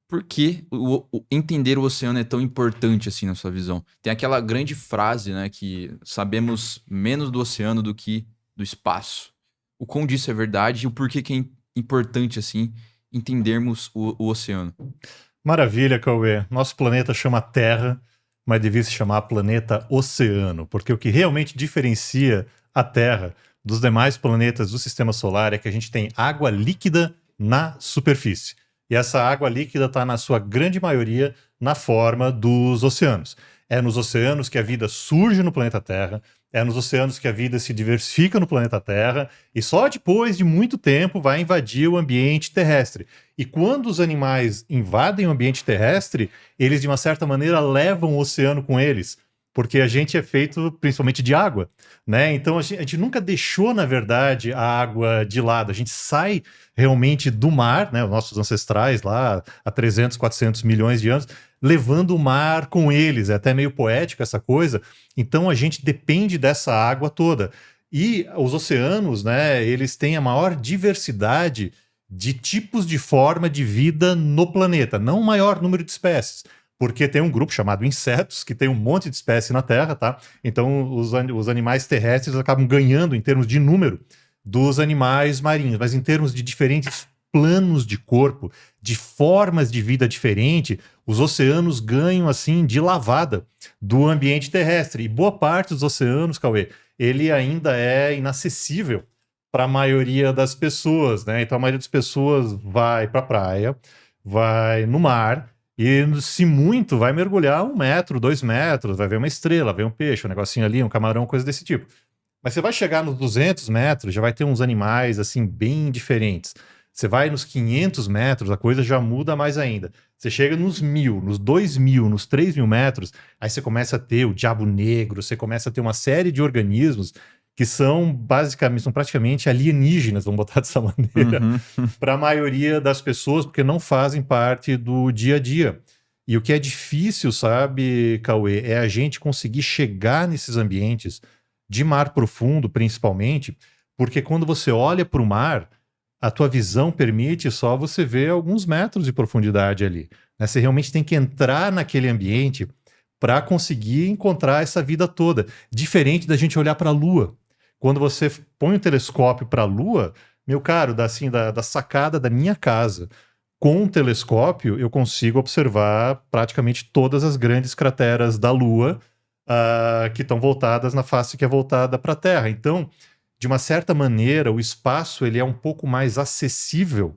Por que entender o oceano é tão importante assim na sua visão? Tem aquela grande frase, né, que sabemos menos do oceano do que do espaço. O quão disso é verdade e o porquê que é importante assim entendermos o oceano. Maravilha, Cauê. Nosso planeta chama Terra, mas devia se chamar planeta Oceano, porque o que realmente diferencia a Terra dos demais planetas do Sistema Solar é que a gente tem água líquida na superfície. E essa água líquida está, na sua grande maioria, na forma dos oceanos. É nos oceanos que a vida surge no planeta Terra, é nos oceanos que a vida se diversifica no planeta Terra, e só depois de muito tempo vai invadir o ambiente terrestre. E quando os animais invadem o ambiente terrestre, eles, de uma certa maneira, levam o oceano com eles, porque a gente é feito principalmente de água, né? Então a gente nunca deixou, na verdade, a água de lado. A gente sai realmente do mar, né? Os nossos ancestrais lá há 300, 400 milhões de anos, levando o mar com eles. É até meio poético essa coisa. Então a gente depende dessa água toda. E os oceanos, né? Eles têm a maior diversidade de tipos de forma de vida no planeta, não o maior número de espécies, porque tem um grupo chamado insetos, que tem um monte de espécie na Terra, tá? Então os animais terrestres acabam ganhando em termos de número dos animais marinhos, mas em termos de diferentes planos de corpo, de formas de vida diferente, os oceanos ganham assim de lavada do ambiente terrestre. E boa parte dos oceanos, Cauê, ele ainda é inacessível para a maioria das pessoas, né? Então a maioria das pessoas vai para a praia, vai no mar e, se muito, vai mergulhar 1 metro, 2 metros, vai ver uma estrela, ver um peixe, um negocinho ali, um camarão, coisa desse tipo. Mas você vai chegar nos 200 metros, já vai ter uns animais assim bem diferentes. Você vai nos 500 metros, a coisa já muda mais ainda. Você chega nos 1.000, nos 2.000, nos 3.000 metros, aí você começa a ter o diabo negro, você começa a ter uma série de organismos que são basicamente, são praticamente alienígenas, vamos botar dessa maneira, Uhum. para a maioria das pessoas, porque não fazem parte do dia a dia. E o que é difícil, sabe, Cauê, é a gente conseguir chegar nesses ambientes de mar profundo, principalmente, porque quando você olha para o mar, a tua visão permite só você ver alguns metros de profundidade ali, né? Você realmente tem que entrar naquele ambiente para conseguir encontrar essa vida toda. Diferente da gente olhar para a Lua. Quando você põe um telescópio para a Lua, meu caro, da sacada da minha casa, com um telescópio, eu consigo observar praticamente todas as grandes crateras da Lua, que estão voltadas na face que é voltada para a Terra. Então, de uma certa maneira, o espaço ele é um pouco mais acessível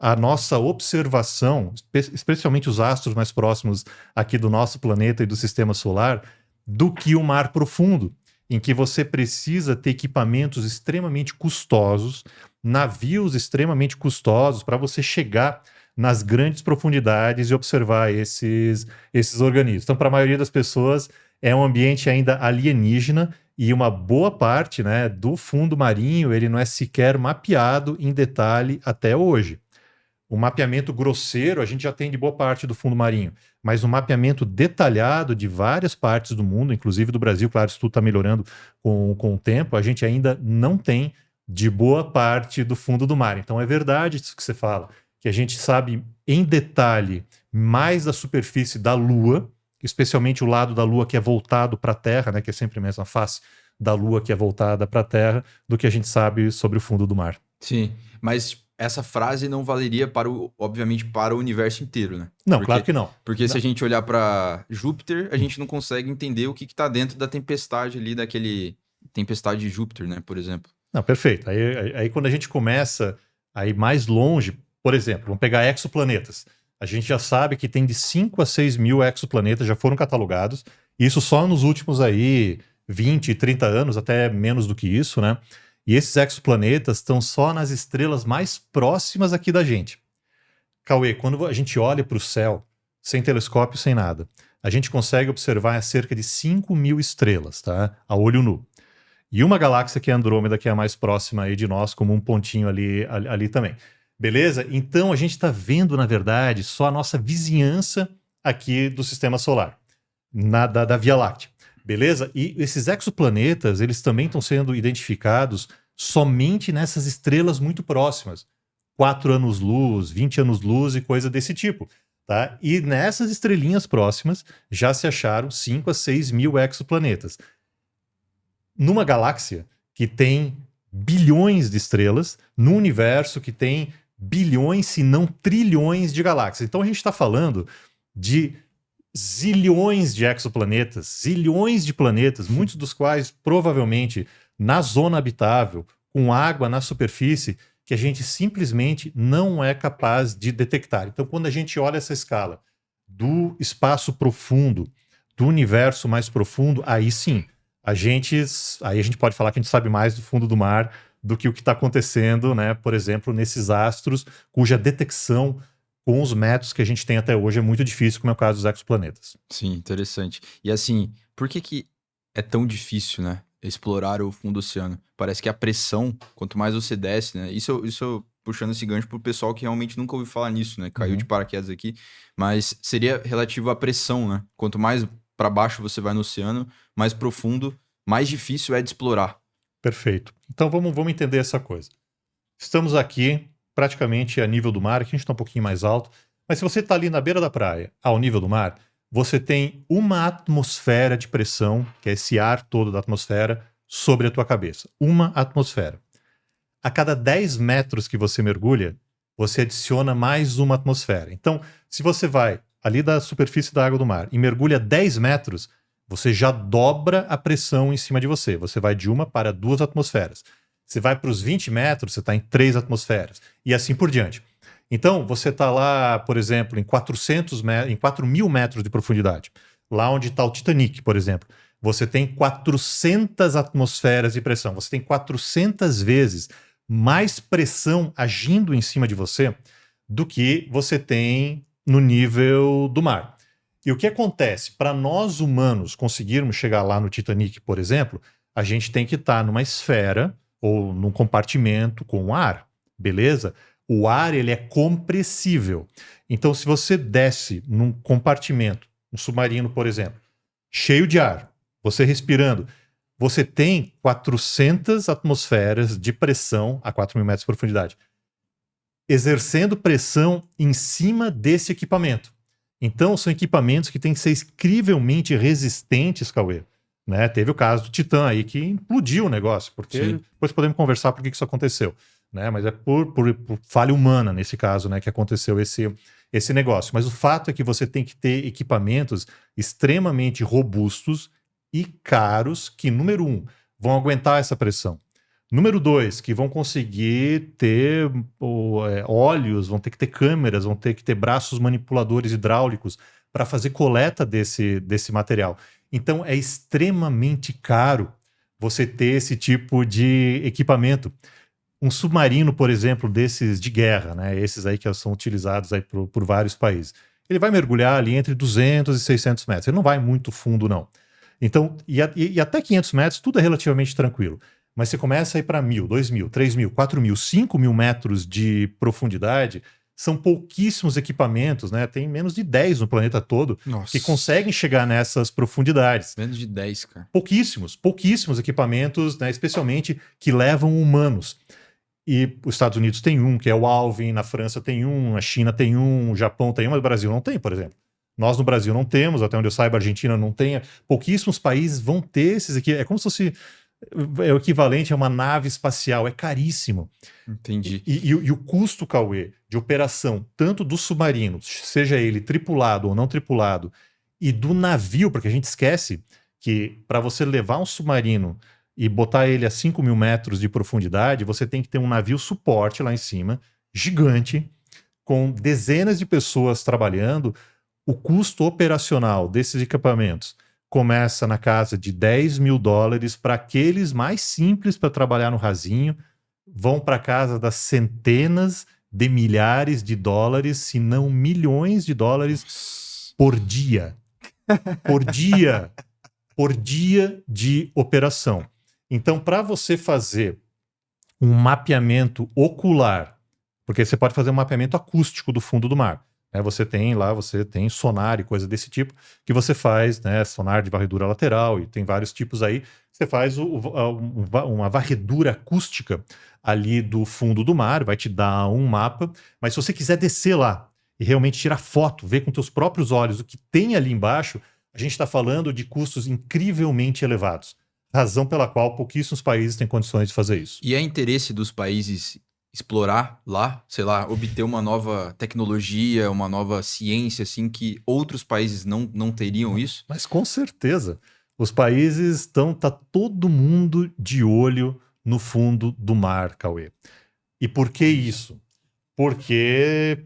à nossa observação, especialmente os astros mais próximos aqui do nosso planeta e do sistema solar, do que o mar profundo, em que você precisa ter equipamentos extremamente custosos, navios extremamente custosos para você chegar nas grandes profundidades e observar esses organismos. Então, para a maioria das pessoas, é um ambiente ainda alienígena e uma boa parte, né, do fundo marinho ele não é sequer mapeado em detalhe até hoje. O mapeamento grosseiro a gente já tem de boa parte do fundo marinho, mas o mapeamento detalhado de várias partes do mundo, inclusive do Brasil, claro, isso tudo está melhorando com o tempo, a gente ainda não tem de boa parte do fundo do mar. Então é verdade isso que você fala, que a gente sabe em detalhe mais da superfície da Lua, especialmente o lado da Lua que é voltado para a Terra, né, que é sempre a mesma face da Lua que é voltada para a Terra, do que a gente sabe sobre o fundo do mar. Sim, mas essa frase não valeria para obviamente para o universo inteiro, né? Não, claro Porque, que não. porque se a gente olhar para Júpiter, a gente não consegue entender o que está dentro da tempestade ali, daquele tempestade de Júpiter, né? Por exemplo. Não, perfeito. Aí quando a gente começa a ir mais longe, por exemplo, vamos pegar exoplanetas. A gente já sabe que tem de 5 a 6 mil exoplanetas já foram catalogados. Isso só nos últimos aí 20, 30 anos, até menos do que isso, né? E esses exoplanetas estão só nas estrelas mais próximas aqui da gente. Cauê, quando a gente olha para o céu, sem telescópio, sem nada, a gente consegue observar cerca de 5.000 estrelas, tá? A olho nu. E uma galáxia que é a Andrômeda, que é a mais próxima aí de nós, como um pontinho ali também. Beleza? Então a gente está vendo, na verdade, só a nossa vizinhança aqui do Sistema Solar, da Via Láctea. Beleza? E esses exoplanetas, eles também estão sendo identificados somente nessas estrelas muito próximas. 4 anos-luz, 20 anos-luz e coisa desse tipo. Tá? E nessas estrelinhas próximas já se acharam 5 a 6 mil exoplanetas. Numa galáxia que tem bilhões de estrelas, num universo que tem bilhões, se não trilhões de galáxias. Então a gente está falando de zilhões de exoplanetas, zilhões de planetas, muitos dos quais provavelmente na zona habitável, com água na superfície, que a gente simplesmente não é capaz de detectar. Então, quando a gente olha essa escala do espaço profundo, do universo mais profundo, aí sim, aí a gente pode falar que a gente sabe mais do fundo do mar do que o que está acontecendo, né? Por exemplo, nesses astros cuja detecção com os métodos que a gente tem até hoje é muito difícil, como é o caso dos exoplanetas. Sim, interessante. E assim, por que que é tão difícil, né, explorar o fundo do oceano? Parece que a pressão, quanto mais você desce, né? Isso eu puxando esse gancho pro pessoal que realmente nunca ouviu falar nisso, né? Caiu de paraquedas aqui, mas seria relativo à pressão, né? Quanto mais para baixo você vai no oceano, mais profundo, mais difícil é de explorar. Perfeito. Então vamos entender essa coisa. Estamos aqui praticamente a nível do mar, aqui a gente está um pouquinho mais alto, mas se você está ali na beira da praia, ao nível do mar, você tem uma atmosfera de pressão, que é esse ar todo da atmosfera, sobre a tua cabeça. Uma atmosfera. A cada 10 metros que você mergulha, você adiciona mais uma atmosfera. Então, se você vai ali da superfície da água do mar e mergulha 10 metros, você já dobra a pressão em cima de você. Você vai de uma para 2 atmosferas. Você vai para os 20 metros, você está em 3 atmosferas. E assim por diante. Então, você está lá, por exemplo, em 4.000 metros de profundidade. Lá onde está o Titanic, por exemplo. Você tem 400 atmosferas de pressão. Você tem 400 vezes mais pressão agindo em cima de você do que você tem no nível do mar. E o que acontece? Para nós humanos conseguirmos chegar lá no Titanic, por exemplo, a gente tem que estar numa esfera ou num compartimento com ar, beleza? O ar ele é compressível. Então, se você desce num compartimento, um submarino, por exemplo, cheio de ar, você respirando, você tem 400 atmosferas de pressão a 4.000 metros de profundidade, exercendo pressão em cima desse equipamento. Então, são equipamentos que têm que ser incrivelmente resistentes, Cauê. Né? Teve o caso do Titã aí, que implodiu o negócio, porque Sim. depois podemos conversar por que isso aconteceu. Né? Mas é por falha humana, nesse caso, né, que aconteceu esse negócio. Mas o fato é que você tem que ter equipamentos extremamente robustos e caros que, número 1, vão aguentar essa pressão. Número 2, que vão conseguir ter óleos, vão ter que ter câmeras, vão ter que ter braços manipuladores hidráulicos para fazer coleta desse material. Então é extremamente caro você ter esse tipo de equipamento. Um submarino, por exemplo, desses de guerra, né, esses aí que são utilizados aí por vários países, ele vai mergulhar ali entre 200 e 600 metros. Ele não vai muito fundo, não. Então, e até 500 metros, tudo é relativamente tranquilo. Mas você começa a ir para 1.000, 2.000, 3.000, 4.000, 5.000 metros de profundidade, são pouquíssimos equipamentos, né? Tem menos de 10 no planeta todo que conseguem chegar nessas profundidades. Menos de 10, cara. Pouquíssimos equipamentos, né? Especialmente que levam humanos. E os Estados Unidos tem um, que é o Alvin, na França tem um, a China tem um, o Japão tem um, mas o Brasil não tem, por exemplo. Nós no Brasil não temos, até onde eu saiba, a Argentina não tem. Pouquíssimos países vão ter esses aqui. É como se fosse o equivalente a uma nave espacial, é caríssimo. Entendi. E o custo, Cauê, de operação, tanto do submarino, seja ele tripulado ou não tripulado, e do navio, porque a gente esquece que para você levar um submarino e botar ele a 5.000 metros de profundidade, você tem que ter um navio suporte lá em cima, gigante, com dezenas de pessoas trabalhando. O custo operacional desses equipamentos começa na casa de $10.000 para aqueles mais simples para trabalhar no rasinho, vão para casa das centenas de milhares de dólares, se não milhões de dólares por dia. Por dia. Por dia de operação. Então, para você fazer um mapeamento ocular, porque você pode fazer um mapeamento acústico do fundo do mar. Você tem sonar e coisa desse tipo, que você faz, né, sonar de varredura lateral, e tem vários tipos aí. Você faz uma varredura acústica ali do fundo do mar, vai te dar um mapa, mas se você quiser descer lá e realmente tirar foto, ver com teus próprios olhos o que tem ali embaixo, a gente está falando de custos incrivelmente elevados. Razão pela qual pouquíssimos países têm condições de fazer isso. E é interesse dos países explorar lá, sei lá, obter uma nova tecnologia, uma nova ciência, assim, que outros países não teriam isso? Mas com certeza, os países tá todo mundo de olho no fundo do mar, Cauê. E por que isso? Porque,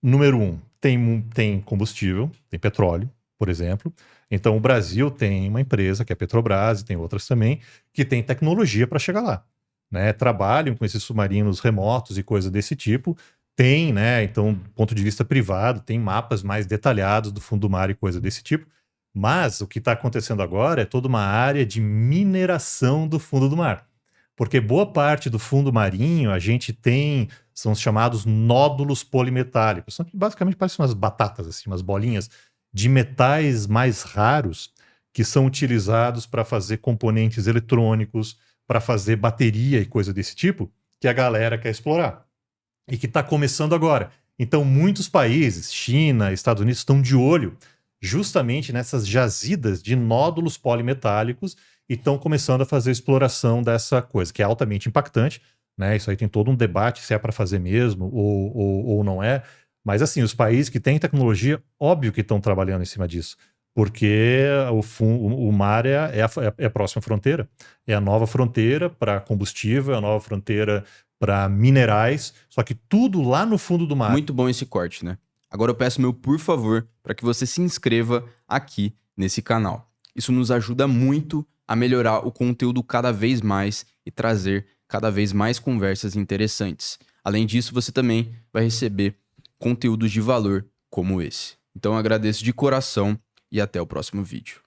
número um, tem combustível, tem petróleo, por exemplo. Então o Brasil tem uma empresa, que é a Petrobras, e tem outras também, que tem tecnologia para chegar lá. Né? Trabalham com esses submarinos remotos e coisa desse tipo. Tem, né? Então, do ponto de vista privado, tem mapas mais detalhados do fundo do mar e coisa desse tipo. Mas o que está acontecendo agora é toda uma área de mineração do fundo do mar. Porque boa parte do fundo marinho a gente tem, são os chamados nódulos polimetálicos. São basicamente parecem umas batatas, assim, umas bolinhas de metais mais raros que são utilizados para fazer componentes eletrônicos, para fazer bateria e coisa desse tipo, que a galera quer explorar. E que está começando agora. Então, muitos países, China, Estados Unidos, estão de olho justamente nessas jazidas de nódulos polimetálicos e estão começando a fazer exploração dessa coisa, que é altamente impactante. Né? Isso aí tem todo um debate se é para fazer mesmo ou não é. Mas, assim, os países que têm tecnologia, óbvio que estão trabalhando em cima disso. Porque o mar é a próxima fronteira. É a nova fronteira para combustível, é a nova fronteira para minerais, só que tudo lá no fundo do mar. Muito bom esse corte, né? Agora eu peço meu por favor para que você se inscreva aqui nesse canal. Isso nos ajuda muito a melhorar o conteúdo cada vez mais e trazer cada vez mais conversas interessantes. Além disso, você também vai receber conteúdos de valor como esse. Então eu agradeço de coração e até o próximo vídeo.